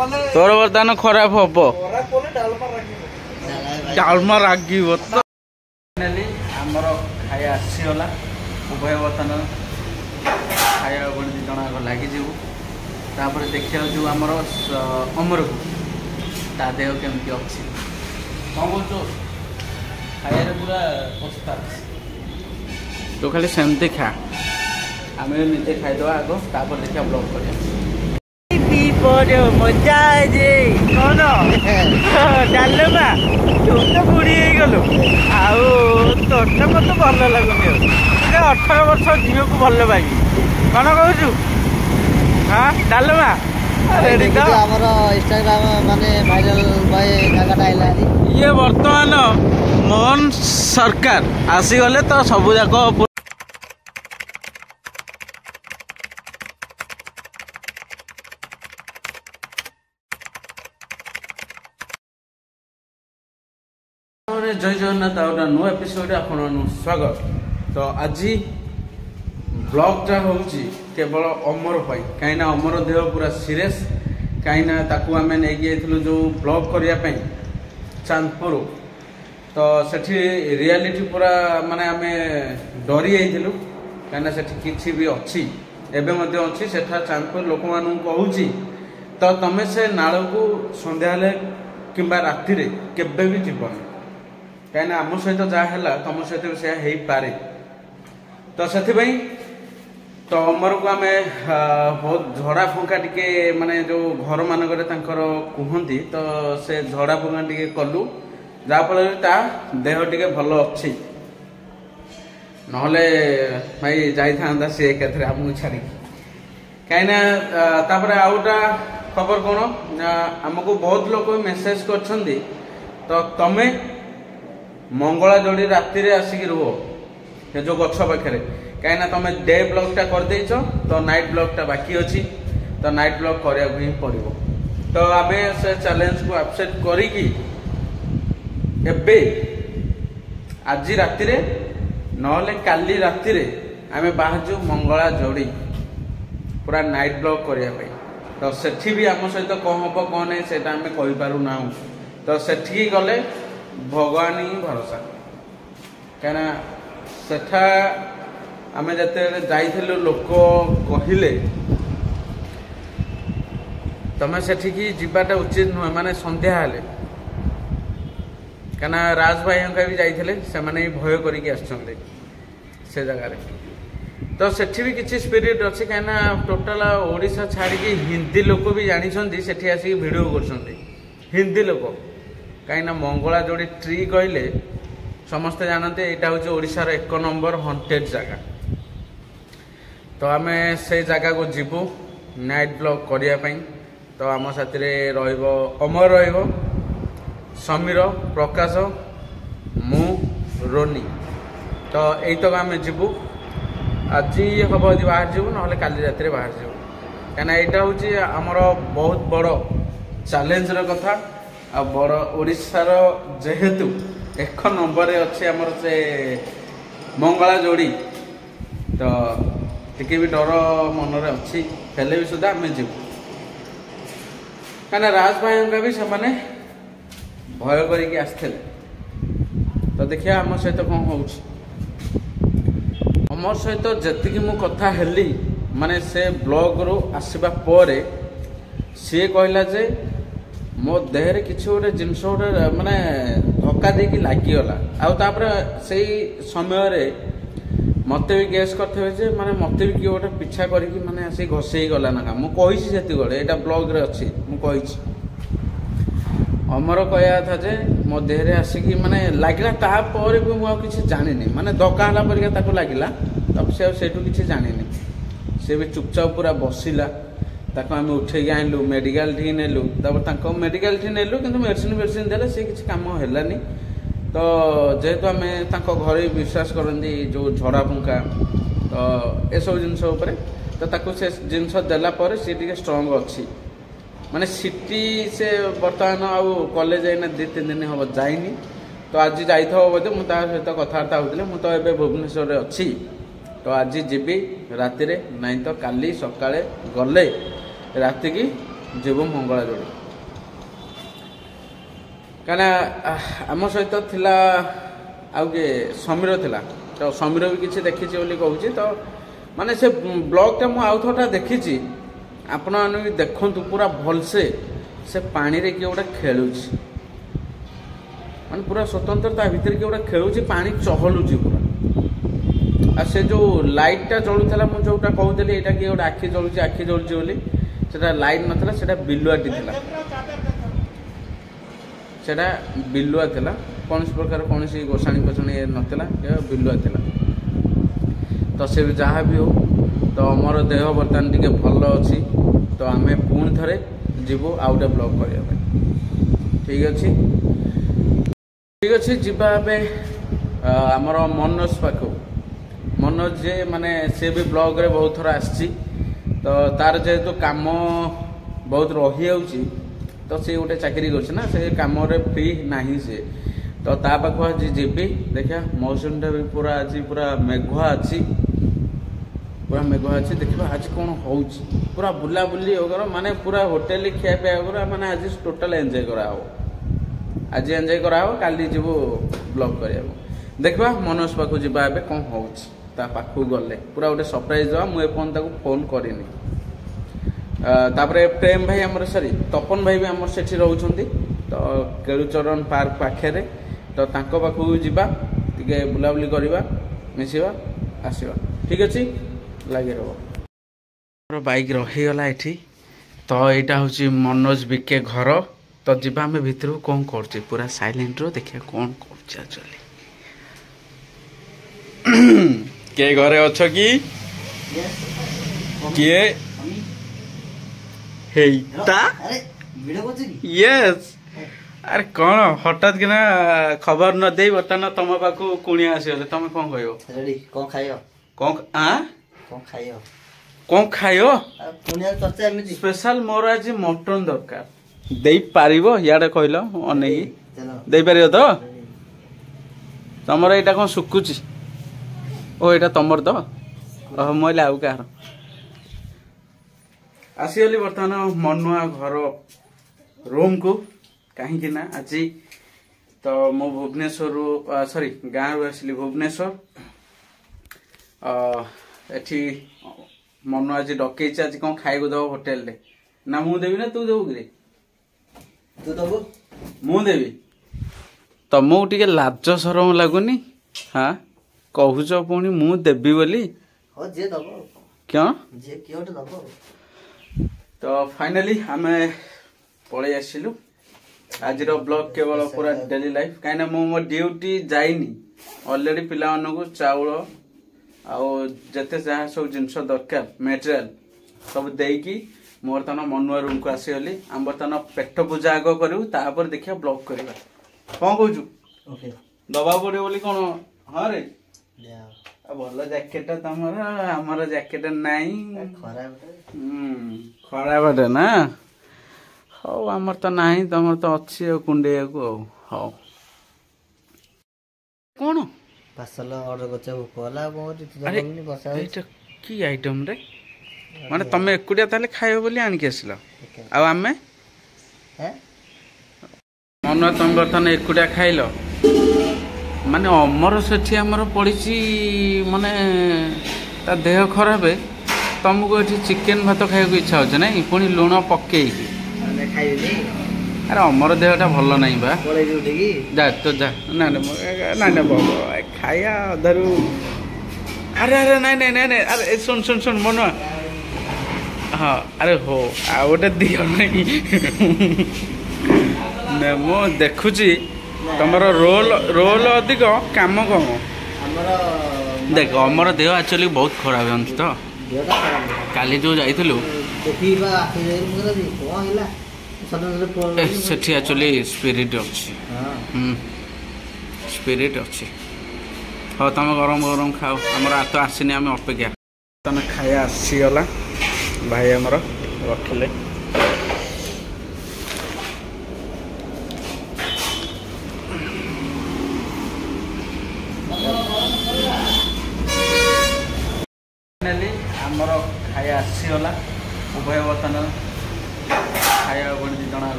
तोर बर्तमान खराब हम डालमा रागिब आमर खाया आसीगला उभय बर्तमान खाया दी जन लगिजु देखा जो आमर अमर को ता देह केमती अच्छी कौन कौन खाया पूरा पस्ता तो खाली सेमती खा आम निजे खाईदे आग तापर देखा ब्लॉग कर मजा है कौन डालमा तू तो बुढ़ी गलु आोटे मत भल लगुनि 18 वर्ष झील को भल पाइबी कौन कहू हाँ डालमा इंस्टाग्राम माने भाइराल ये बर्तमान मोहन सरकार आसीगले तो सबू जाक जय जगन्नाथ आउटा नुआ एपिसोड आप स्वागत। तो आज ब्लॉगटा होउची केवल अमर पाई कहीं अमर देह पूरा सीरियस कहीं आम नहीं जो ब्लॉग करने चांदपुर तो सेठी रियलिटी पूरा माने आम डरी जाइलु कहीं किसी भी अच्छी एवं अच्छी सेठा चांदपुर लोक मान कहूँ तो तमें से नाल को संध्या कि राति केबे भी जीवन कहीं आम सहित जहाँ तुम सहित भी से पारे तो से तो अमर को आम बहुत झड़ा फुंका टिके माने जो घर मानक कहती तो से झड़ा फुंका टिके कलु जहाँफल देह टिके भल अच्छी नहले भाई जाता सी एकाथरे आमको छाड़ी कहीं आउटा खबर कौन आमको बहुत लोग मेसेज कर तो तमें मंगला जोड़ी राति आसिक रुह जो गछ पाखे कहीं तुम डे ब्लॉगटा कर देच तो नाइट ब्लॉगटा बाकी अच्छी तो नाइट ब्लॉग करने ही पड़ो तो आम से चैलेंज को एक्सेप्ट करी आज राति नहले काली राति आम बाहर मंगला जोड़ी पूरा नाइट ब्लॉग करने तो सेठी भी आम सहित कौन हम कौन नहीं से आम कहीपरूना तो सेठी गले भगवान ही भरोसा कहीं सेठा आम जिते जाइलु लोक कहले तमें सेठिकी जीवाटा उचित नुह माने संध्या हेले कहीं राज भाई भी जाइए से माने भय करके से जगार तो सेठी भी किसी स्पिरिट अच्छी कहीं टोटाल ओडिशा छाड़ी हिंदी लोक भी जानी सेठी आसिक वीडियो कर हिंदी लोक कहीं मंगला जोड़ी ट्री कहले समस्ते जानते यहाँ हूँ ओडिशार 1 नंबर हंटेड जगह तो आम से जगह को जीवु नाइट ब्लॉग करने तो आम साथी अमर समीर प्रकाश मु रोनी तो यही तक आम जीवु आज हम यदि बाहर जीवु ना काली राति बाहर जीवु कहीं यहाँ हूँ आमर बहुत बड़ चैलेंज कथा आ बड़ ओडिशार जेहेतु 1 नंबर अच्छे आमर से मंगला जोड़ी तो टिके भी डर मन अच्छी हेले भी सुधा आम जीव कहीं राज भाई भी से भय करके आसते तो देखिए आम सहित कौन हो अमर सहित जी मु कथा हेली माने से ब्लॉग रू आसवा पर सी कहला जे मो देहरे किसी गोटे जिनस गोटे माने धक्का देकी लगिगला आउे से समय मत भी गैस करते माने मत भी किए गोटे पिछा करके माने आसी घसई गला ना मुझे से यहाँ ब्लॉग रे अच्छी मुझे अमर कहया था जे मो देहरे आसिक माने लगिला तापर भी मुझे किसी जानी माने धक्का हला परिका लगिला तब से किसी जानी से भी चुपचाप पूरा बसिला ताको आम उठे आनलु मेडिकल ठी नेलु मेडिकल ठी नेलु कि मेडिसिन मेडिसिन देले से किसी काम हेलानी तो जेहेतु आम घर विश्वास करती जो झड़ा फुंका तो ये सब जिनस तो ताको से जिनस देला पर सी टी स्ट्रंग अच्छी माने सिटी से बर्तमान आउ कॉलेज आईना 2-3 दिन हम जाइनी तो आज जाइथ बोधे मुझे सहित कथबार्ता होती मुझे तो भुवनेश्वर अच्छी तो आज जीवी राति नहीं तो काली सकाଳେ गले राति की जीवु मंगला जोड़ी कहना आम सहित थिला आउ के समीर थिला तो समीर भी किसी देखी कहूँ तो माने से ब्लॉग टा मु आउ थोड़ा देखी आपण मैंने देखु पूरा भलसे से पानी रे किए गोटे खेलुच माने पूरा स्वतंत्रता भितर किए गोटे खेलुच पानी चहलुची पूरा आ से जो लाइट टा जलुला मुझे जोटा कहूली यहाँ किए गोटे आखि जलुची बोली सेटा लाइट नाला सेटा बिलुआटी थिला सेटा बिलुआ थिला कौन प्रकार कौन गोसाणी फसाणी नाला बिलुआ थिला तो से जहाँ भी हो तो आमर देह बर्तमान टिके भल अच्छी तो आम पुणी थे जीवु आउ गए ब्लॉग करने ठीक अच्छे ठीक अच्छे जीवा आमर मनोज पाख मनोज जे माने से भी ब्लॉग रे बहुत थर आसी तो तार जेहेतु काम बहुत रही जाऊँगी तो सी गोटे चाकरी करना से कम फ्री नहीं से तो ता पाख आज जीवी देखा मौसम टा भी पूरा आज पूरा मेघुआ अच्छी पूरा मेघुआ अच्छी देखा आज कौन हो पूरा बुलाबुली होकर माने पूरा होटेल खिया पिया होकर माने आज टोटाल एंजॉय कराओ आज एंजॉय कराओ काली जीवु ब्लॉग करिया देखा मनोज पाखु जीवा एबे कौन हो पाखु गले पूरा गोटे सरप्राइज दवा मुझे फोन करनी तापरे प्रेम भाई आमर सॉरी तपन भाई भी आमर सेठी रहउछंती तो केलुचरण पार्क पाखे तो तांको पाखु जीवा टिके बुलाबुली करवा मिसिवा आसीवा ठीक अछि लगे रहो बाइक रहीगला एठी तो यहाँ हूँ मनोज बिके घर तो जीवा आम भितर कौन कर पूरा साइलेंट रो देखिए कौन कर के घरे अच्छ कि किए यस अरे कौन हठात कि खबर न दे बर्तमान तुम पाखु कुणिया आसीगले तुम कौन कह कौन खाइयो स्पेशल मोर आज मटन दरकार दे पारिबो याडे कहलो अनेकी दे पारियो तो तमर एटा कौन सुकुची ओ एटा तमर तो ओह मोइले आउ कार आसीगली बर्तमान मनुआ घर रूम को कहीं ना आज तो मो भुवनेश्वर सॉरी गाँव रू आसली भुवनेश्वर एठी मनु आज डकई आज कौन खाइबू दब होटेल रे ना मु देवी ना तू देबू कि तू दबो मु देवी तुमको टिके लाज शरम लगुनी हाँ कहूच पुणी मु देवी बोली हो जे दबो क्यों जे कियोटे दबो तो फाइनली आम पलि आसिलु आज ब्लॉग केवल पूरा डेली लाइफ कहीं मो ड्यूटी जाइनी ऑलरेडी पिला को चाउल आउ जते जहाँ सब जिनस दरकार मेटेरियल सब देकी मो बर्तमान मनुआ रूम को आसीगली आम बर्तमान पेट पूजा आग करूँ तापर देखिए ब्लॉग करवा कौन कहूँ दबा पड़े बोली कौन हाँ रे भल जैकेट तुम आमर जैकेट नाई खरा बाटे ना हौ आमर तो नहीं तुम तो अच्छी कुंडे को हौ कौन पार्सल ऑर्डर करछा भूखला बहुत अरे एटा की आइटम रे माने तमे एकुडिया ताले खाइबो बोली आन के आसिलो आ आमे हैं मन तुम बर्तन एकुडिया खाइलो माने अमर सेठी हमर पड़ीची माने ता देह खराब है तुमको एठी चिकन भात खाइबो इच्छा होछ नै पुनी लूण पक्के माने खाइबे अरे अमर देहटा भल नहीं बा जा तो जा ना ना बाबा खाया अधरू अरे अरे नहीं नहीं नहीं नहीं अरे सुन सुन सुन मनुआ हाँ अरे हो आ गोटे दियो नहीं मु देखुची तुमर रोल रोल अधिक काम कम देख अमर देह एक्चुअली बहुत खराब है तो काली जो जाइलु सेठी एक्चुअली स्पिरिट अच्छी स्पिरिट अच्छी हाँ तुम गरम गरम खाओ आमर तो आसनी आम अपेक्षा तुम खाया आसीगला भाई आमर रखिले आमर खाया आसीगला उभय बर्तन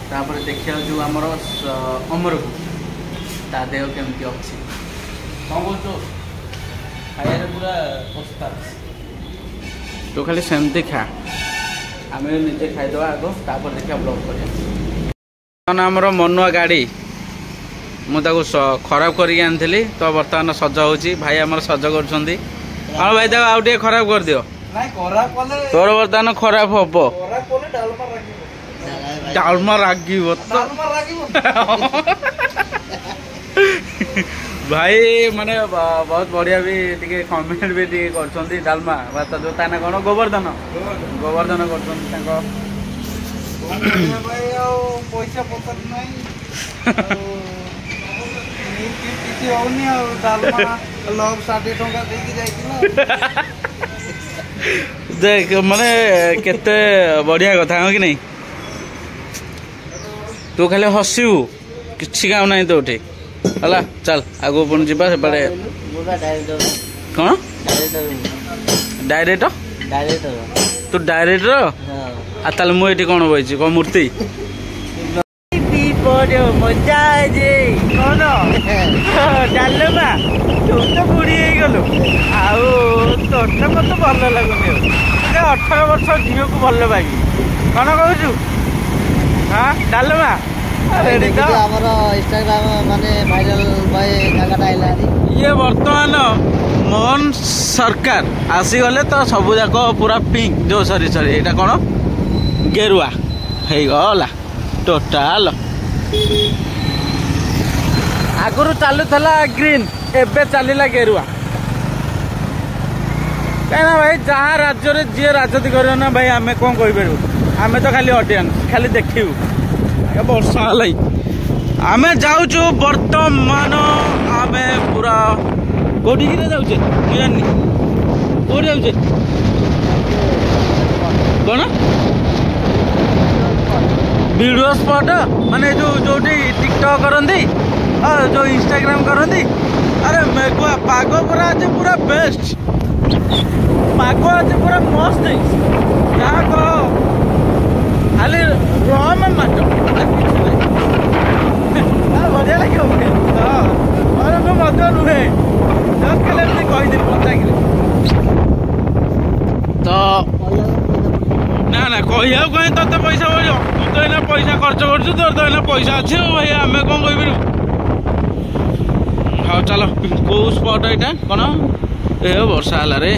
तापर देखिया जो आमर अमरको ता देह केमती अच्छी कौन बोल खाइबार पूरा प्रस्ताव तो खाली सेमती खा आम निजे खाईदे आग तापर देखिए ब्लॉग कर आमर मनुआ गाड़ी मुझे खराब करके आनी तो बर्तमान सज हो भाई आम सज कर हाँ भाई देखो आउ खराब कर दियो तोर बर्तमान खराब हम डालमा राग भाई माने बहुत बढ़िया भी टिके कमेंट भी टिके करछंती डालमा भात जो ताना कोन गोवर्धन गोवर्धन करछंती भाई आ पैसा पतर नहीं किसी होनी आ डालमा लोग 60 टंका देकी जाइतिना देख माने केते बढ़िया कथा हो कि नहीं तू खाली हसू किछि काम नहीं तो ठीक हला चल आगो पुन जीवा से बड़े कौन डायरेक्टर तू डायरेक्टर आ ताल मु एठी कोन बइछि को मूर्ति मजा जे कौन डालमा तू तो बुढ़ी गलु आउ तोटे मत भल लगुनि 18 वर्ष झील को भल लगी कौन कहू हाँ डालमा इंस्टाग्राम माने वायरल भाई जगह आइला ये वर्तमान मोहन सरकार आसीगले तो सब जाक पूरा पिंक जो सरी सरी यहाँ कौन गेरुआ गला टोटाल आगुरी चलूला ग्रीन एबे चलला गेरुआ कहीं भाई जहाँ राज्य में जी राजनीति कर ना भाई आम कौन कहीपर आम तो खाली ऑडियंस खाली देखू वर्षा आम जाऊँ बर्तमान आम पूरा कौटी जाऊे जानी कौट जाऊे कौन वीडियो स्पॉट माने जो टिकटॉक करती जो इंस्टाग्राम करती अरे मेघुआ पाग पूरा आज पूरा बेस्ट पाग आज पूरा मस्त जहाँ कह खाली रम माच बढ़िया लगे मत नुहे कहीदी पचाकिले तो ना ना कह कहीं ते पैसा मिल तू तो ये पैसा खर्च कर तोर तो ये पैसा अच्छे भाई आम कौन कहीपर हाँ चलो कौ स्पट यहाँ कौन ए वर्षा है रे